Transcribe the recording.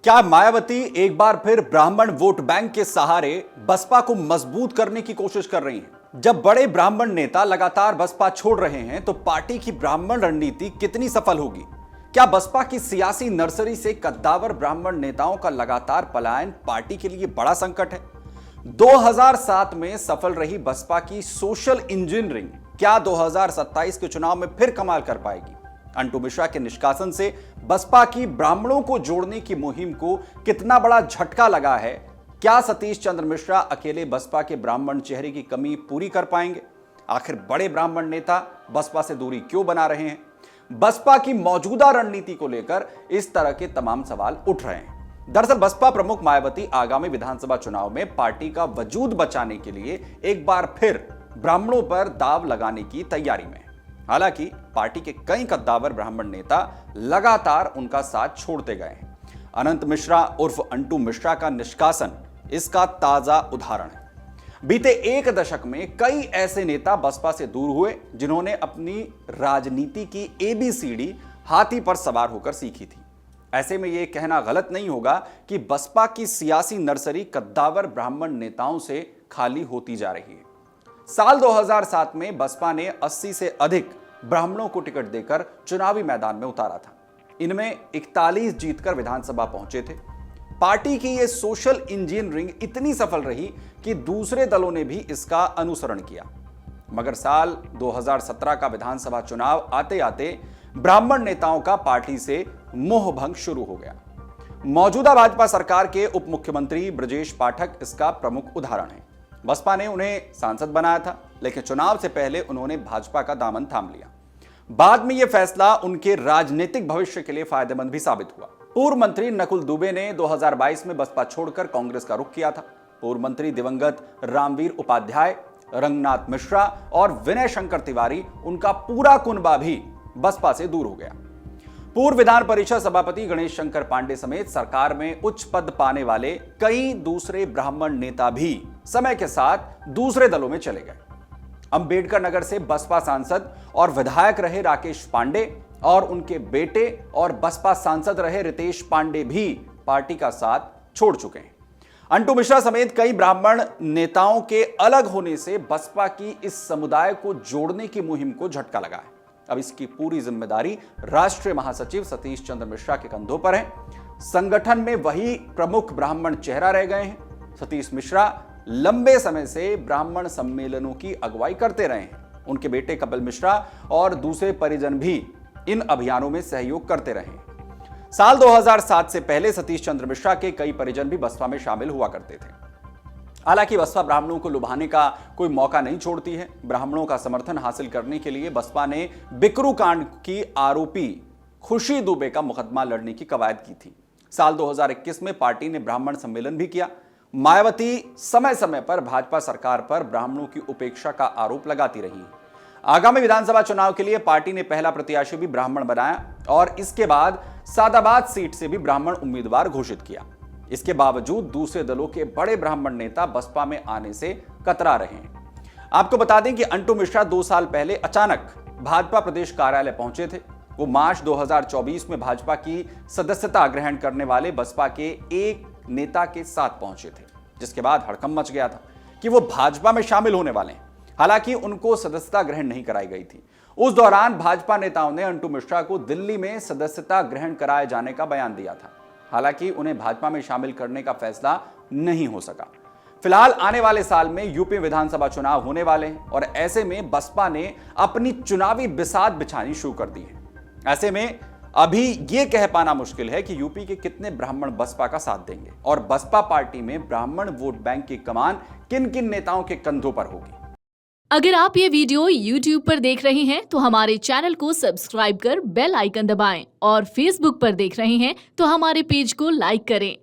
क्या मायावती एक बार फिर ब्राह्मण वोट बैंक के सहारे बसपा को मजबूत करने की कोशिश कर रही हैं? जब बड़े ब्राह्मण नेता लगातार बसपा छोड़ रहे हैं तो पार्टी की ब्राह्मण रणनीति कितनी सफल होगी? क्या बसपा की सियासी नर्सरी से कद्दावर ब्राह्मण नेताओं का लगातार पलायन पार्टी के लिए बड़ा संकट है? 2007 में सफल रही बसपा की सोशल इंजीनियरिंग क्या 2027 के चुनाव में फिर कमाल कर पाएगी? अंटू मिश्रा के निष्कासन से बसपा की ब्राह्मणों को जोड़ने की मुहिम को कितना बड़ा झटका लगा है? क्या सतीश चंद्र मिश्रा अकेले बसपा के ब्राह्मण चेहरे की कमी पूरी कर पाएंगे? आखिर बड़े ब्राह्मण नेता बसपा से दूरी क्यों बना रहे हैं? बसपा की मौजूदा रणनीति को लेकर इस तरह के तमाम सवाल उठ रहे हैं। दरअसल बसपा प्रमुख मायावती आगामी विधानसभा चुनाव में पार्टी का वजूद बचाने के लिए एक बार फिर ब्राह्मणों पर दाव लगाने की तैयारी में है। हालांकि पार्टी के कई कद्दावर ब्राह्मण नेता लगातार उनका साथ छोड़ते गए हैं। अनंत मिश्रा उर्फ अंटू मिश्रा का निष्कासन इसका ताजा उदाहरण है। बीते एक दशक में कई ऐसे नेता बसपा से दूर हुए जिन्होंने अपनी राजनीति की एबीसीडी हाथी पर सवार होकर सीखी थी। ऐसे में यह कहना गलत नहीं होगा कि बसपा की सियासी नर्सरी कद्दावर ब्राह्मण नेताओं से खाली होती जा रही है। साल 2007 में बसपा ने 80 से अधिक ब्राह्मणों को टिकट देकर चुनावी मैदान में उतारा था। इनमें 41 जीतकर विधानसभा पहुंचे थे। पार्टी की यह सोशल इंजीनियरिंग इतनी सफल रही कि दूसरे दलों ने भी इसका अनुसरण किया। मगर साल 2017 का विधानसभा चुनाव आते आते ब्राह्मण नेताओं का पार्टी से मोहभंग शुरू हो गया। मौजूदा भाजपा सरकार के उप मुख्यमंत्री ब्रजेश पाठक इसका प्रमुख उदाहरण है। बसपा ने उन्हें सांसद बनाया था, लेकिन चुनाव से पहले उन्होंने भाजपा का दामन थाम लिया। बाद में यह फैसला उनके राजनीतिक भविष्य के लिए फायदेमंद भी साबित हुआ। पूर्व मंत्री नकुल दुबे ने 2022 में बसपा छोड़कर कांग्रेस का रुख किया था। पूर्व मंत्री दिवंगत रामवीर उपाध्याय, रंगनाथ मिश्रा और विनय शंकर तिवारी, उनका पूरा कुनबा भी बसपा से दूर हो गया। पूर्व विधान परिषद सभापति गणेश शंकर पांडे समेत सरकार में उच्च पद पाने वाले कई दूसरे ब्राह्मण नेता भी समय के साथ दूसरे दलों में चले गए। अंबेडकर नगर से बसपा सांसद और विधायक रहे राकेश पांडे और उनके बेटे और बसपा सांसद रहे रितेश पांडे भी पार्टी का साथ छोड़ चुके हैं। अंटू मिश्रा समेत कई ब्राह्मण नेताओं के अलग होने से बसपा की इस समुदाय को जोड़ने की मुहिम को झटका लगा है। अब इसकी पूरी जिम्मेदारी राष्ट्रीय महासचिव सतीश चंद्र मिश्रा के कंधों पर है। संगठन में वही प्रमुख ब्राह्मण चेहरा रह गए हैं। सतीश मिश्रा लंबे समय से ब्राह्मण सम्मेलनों की अगुवाई करते रहे हैं। उनके बेटे कपिल मिश्रा और दूसरे परिजन भी इन अभियानों में सहयोग करते रहे हैं। साल 2007 से पहले सतीश चंद्र मिश्रा के कई परिजन भी बसपा में शामिल हुआ करते थे। हालांकि बसपा ब्राह्मणों को लुभाने का कोई मौका नहीं छोड़ती है। ब्राह्मणों का समर्थन हासिल करने के लिए बसपा ने बिकरू कांड की आरोपी खुशी दुबे का मुकदमा लड़ने की कवायद की थी। साल 2021 में पार्टी ने ब्राह्मण सम्मेलन भी किया। मायावती समय समय पर भाजपा सरकार पर ब्राह्मणों की उपेक्षा का आरोप लगाती रही है। आगामी विधानसभा चुनाव के लिए पार्टी ने पहला प्रत्याशी भी ब्राह्मण बनाया और इसके बाद सादाबाद सीट से भी ब्राह्मण उम्मीदवार घोषित किया। इसके बावजूद दूसरे दलों के बड़े ब्राह्मण नेता बसपा में आने से कतरा रहे हैं। आपको बता दें कि अंटू मिश्रा 2 साल पहले अचानक भाजपा प्रदेश कार्यालय पहुंचे थे। वो मार्च 2024 में भाजपा की सदस्यता ग्रहण करने वाले बसपा के एक नेता के साथ पहुंचे थे, जिसके बाद हड़कंप मच गया था कि वो भाजपा में शामिल होने वाले हैं। हालांकि उनको सदस्यता ग्रहण नहीं कराई गई थी। उस दौरान भाजपा नेताओं ने अंटू मिश्रा को दिल्ली में सदस्यता ग्रहण कराए जाने का बयान दिया था। हालांकि उन्हें भाजपा में शामिल करने का फैसला नहीं हो सका। फिलहाल आने वाले साल में यूपी विधानसभा चुनाव होने वाले हैं और ऐसे में बसपा ने अपनी चुनावी बिसात बिछानी शुरू कर दी है। ऐसे में अभी यह कह पाना मुश्किल है कि यूपी के कितने ब्राह्मण बसपा का साथ देंगे और बसपा पार्टी में ब्राह्मण वोट बैंक की कमान किन किन नेताओं के कंधों पर होगी। अगर आप ये वीडियो YouTube पर देख रहे हैं तो हमारे चैनल को सब्सक्राइब कर बेल आइकन दबाएं और Facebook पर देख रहे हैं तो हमारे पेज को लाइक करें।